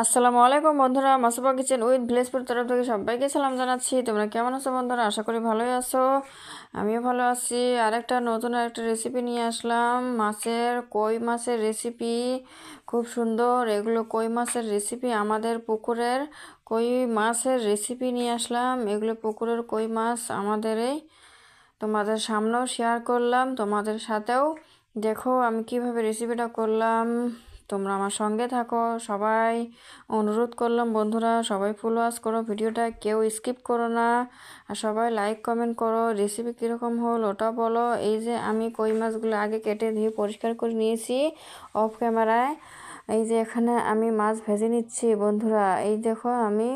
আসসালামু আলাইকুম বন্ধুরা, মাসুবা কিচেন উইথ ভিলেজপুর তরফ থেকে সবাইকে সালাম জানাচ্ছি। তোমরা কেমন আছো বন্ধুরা? আশা করি ভালোই আছো। আমিও ভালো আছি। নতুন আরেকটা রেসিপি নিয়ে আসলাম, কই মাছের রেসিপি। খুব সুন্দর, এগুলো কই মাছের রেসিপি, আমাদের পুকুরের কই মাছের রেসিপি নিয়ে আসলাম। এগুলো পুকুরের কই মাছ আমাদেরই, তোমাদের সামনেও শেয়ার করলাম, তোমাদের সাথেও। দেখো আমি কিভাবে রেসিপিটা করলাম, তোমরা আমার সঙ্গে থাকো। সবাই অনুরোধ করলাম বন্ধুরা, সবাই ফুল ওয়াচ করো ভিডিওটা, কেউ স্কিপ করো না, আর সবাই লাইক কমেন্ট করো। রেসিপি কীরকম হল ওটা বলো। এই যে আমি কই মাছগুলো আগে কেটে ধুয়ে পরিষ্কার করে নিয়েছি অফ ক্যামেরায়। এই যে এখানে আমি মাছ ভেজে নিচ্ছি বন্ধুরা। এই দেখো আমি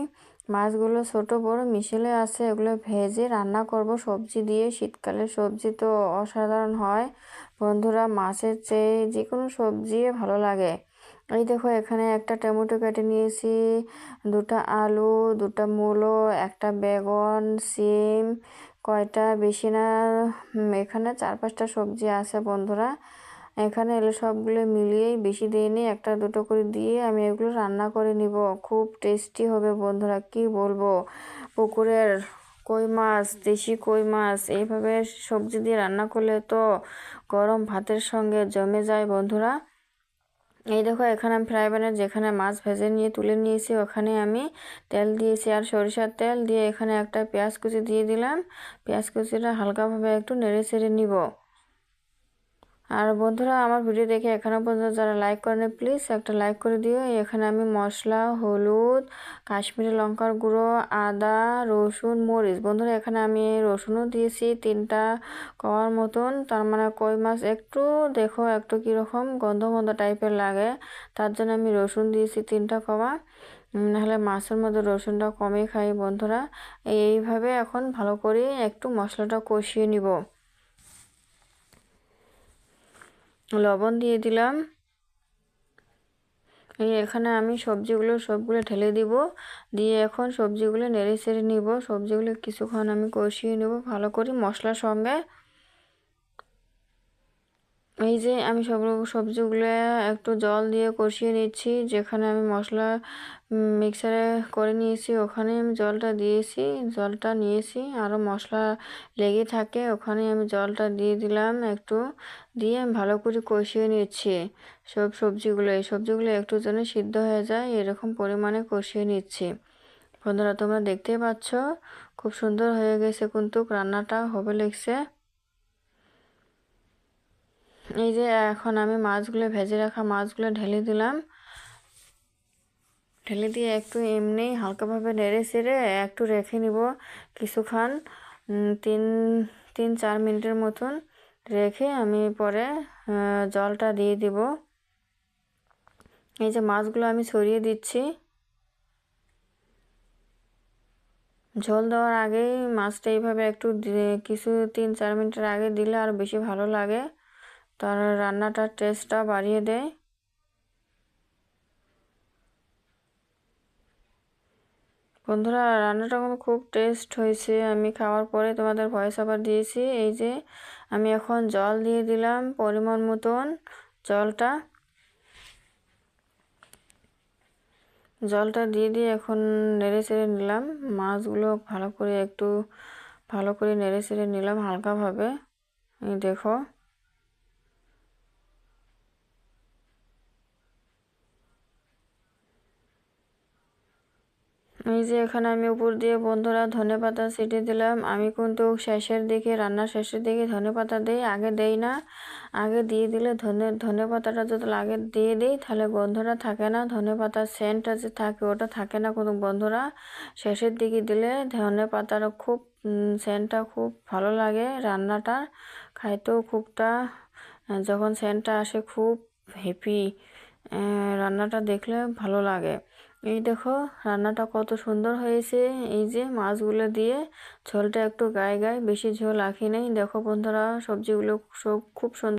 মাছগুলো ছোট বড় মিশেলে আছে, এগুলো ভেজে রান্না করব সবজি দিয়ে। শীতকালে সবজি তো অসাধারণ হয় বন্ধুরা, মাছের চেয়ে যে কোনো সবজি ভালো লাগে। এই দেখো এখানে একটা টমেটো কেটে নিয়েছি, দুটা আলু, দুটা মূলো, একটা বেগুন, সিম, কয়টা বেশি না, এখানে 4-5টা সবজি আছে বন্ধুরা। এখানে এলে সবগুলো মিলিয়েই, বেশি দিইনি, একটা দুটো করে দিয়ে আমি এগুলো রান্না করে নিব। খুব টেস্টি হবে বন্ধুরা, কি বলবো। পুকুরের কই মাছ, দেশি কই মাছ এইভাবে সবজি দিয়ে রান্না করলে তো গরম ভাতের সঙ্গে জমে যায় বন্ধুরা। এই দেখো এখানে আমি ফ্রাই প্যানে যেখানে মাছ ভেজে নিয়ে তুলে নিয়েছি, ওখানে আমি তেল দিয়েছি আর সরিষার তেল দিয়ে এখানে একটা পেঁয়াজ কুচি দিয়ে দিলাম। পেঁয়াজ কুচিটা হালকাভাবে একটু নেড়ে চেড়ে নিব। আর বন্ধুরা আমার ভিডিও দেখে এখানে পর্যন্ত যারা লাইক করেন প্লিজ একটা লাইক করে দিও। এখানে আমি মশলা, হলুদ, কাশ্মীরি লঙ্কার গুঁড়ো, আদা, রসুন, মরিচ, বন্ধুরা এখানে আমি রসুনও দিয়েছি 3টা কোয়ার মতন। তার মানে কই মাছ একটু দেখো একটু কীরকম গন্ধ গন্ধ টাইপের লাগে, তার জন্য আমি রসুন দিয়েছি 3টা কোয়া। নাহলে মাছের মধ্যে রসুনটা কমই খাই বন্ধুরা। এইভাবে এখন ভালো করে একটু মশলাটা কষিয়ে নিব। লবণ দিয়ে দিলাম। এখানে আমি সবগুলো ঢেলে দিব, দিয়ে এখন সবজিগুলো নেড়ে চেড়ে নিব। সবজিগুলো কিছুক্ষণ আমি কষিয়ে নেব ভালো করে মশলার সঙ্গে। এই যে আমি সবজিগুলো একটু জল দিয়ে কষিয়ে নিচ্ছি। যেখানে আমি মশলা মিক্সারে করে নিয়েছি ওখানে আমি জলটা দিয়েছি, জলটা নিয়েছি, আরও মশলা লেগে থাকে ওখানে আমি জলটা দিয়ে দিলাম একটু, দিয়ে আমি ভালো করে কষিয়ে নিচ্ছি এই সবজিগুলো একটু যেন সিদ্ধ হয়ে যায় এরকম পরিমাণে কষিয়ে নিচ্ছি। বন্ধুরা তোমরা দেখতেই পাচ্ছ খুব সুন্দর হয়ে গেছে, কিন্তু রান্নাটা হবে লেগছে। এই যে এখন আমি ভেজে রাখা মাছগুলো ঢেলে দিলাম। ঢেলে দিয়ে একটু এমনি হালকাভাবে নেড়ে চেড়ে একটু রেখে নিব কিছুক্ষণ, 3-4 মিনিটের মতন রেখে আমি পরে জলটা দিয়ে দিব। এই যে মাছগুলো আমি ছড়িয়ে দিচ্ছি। ঝোল দেওয়ার আগেই মাছটা এইভাবে একটু কিছু 3-4 মিনিটের আগে দিলে আর বেশি ভালো লাগে, তার রান্নাটার টেস্টটা বাড়িয়ে দেয়। বন্ধুরা রান্নাটা কিন্তু খুব টেস্ট হয়েছে, আমি খাওয়ার পরে তোমাদের ভয়েস ওভার দিয়েছি। এই যে আমি এখন জল দিয়ে দিলাম পরিমাণ মতন, জলটা দিয়ে এখন নেড়ে চেড়ে নিলাম। মাছগুলো ভালো করে নেড়ে চেড়ে নিলাম হালকাভাবে। এই দেখো এই যে এখানে আমি উপর দিয়ে বন্ধুরা ধনেপাতা ছিটিয়ে দিলাম। আমি কিন্তু রান্নার শেষের দিকে ধনেপাতা দিই, আগে দেই না। আগে দিয়ে দিলে ধনেপাতাটা যদি আগে দিয়ে দিই তাহলে গন্ধটা থাকে না, ধনেপাতার সেন্টটা যে থাকে ওটা থাকে না কোনো বন্ধুরা। শেষের দিকে দিলে ধনেপাতার খুব সেন্টটা খুব ভালো লাগে, রান্নাটা খাইতেও যখন সেন্টটা আসে খুব হেভি, রান্নাটা দেখলে ভালো লাগে। এই দেখো রান্নাটা কত সুন্দর হয়েছে। এই যে মাছগুলো দিয়ে ঝোলটা একটু গায়ে গায়ে, বেশি ঝোল আঁকি নেই। দেখো বন্ধুরা সবজিগুলো সব খুব সুন্দর।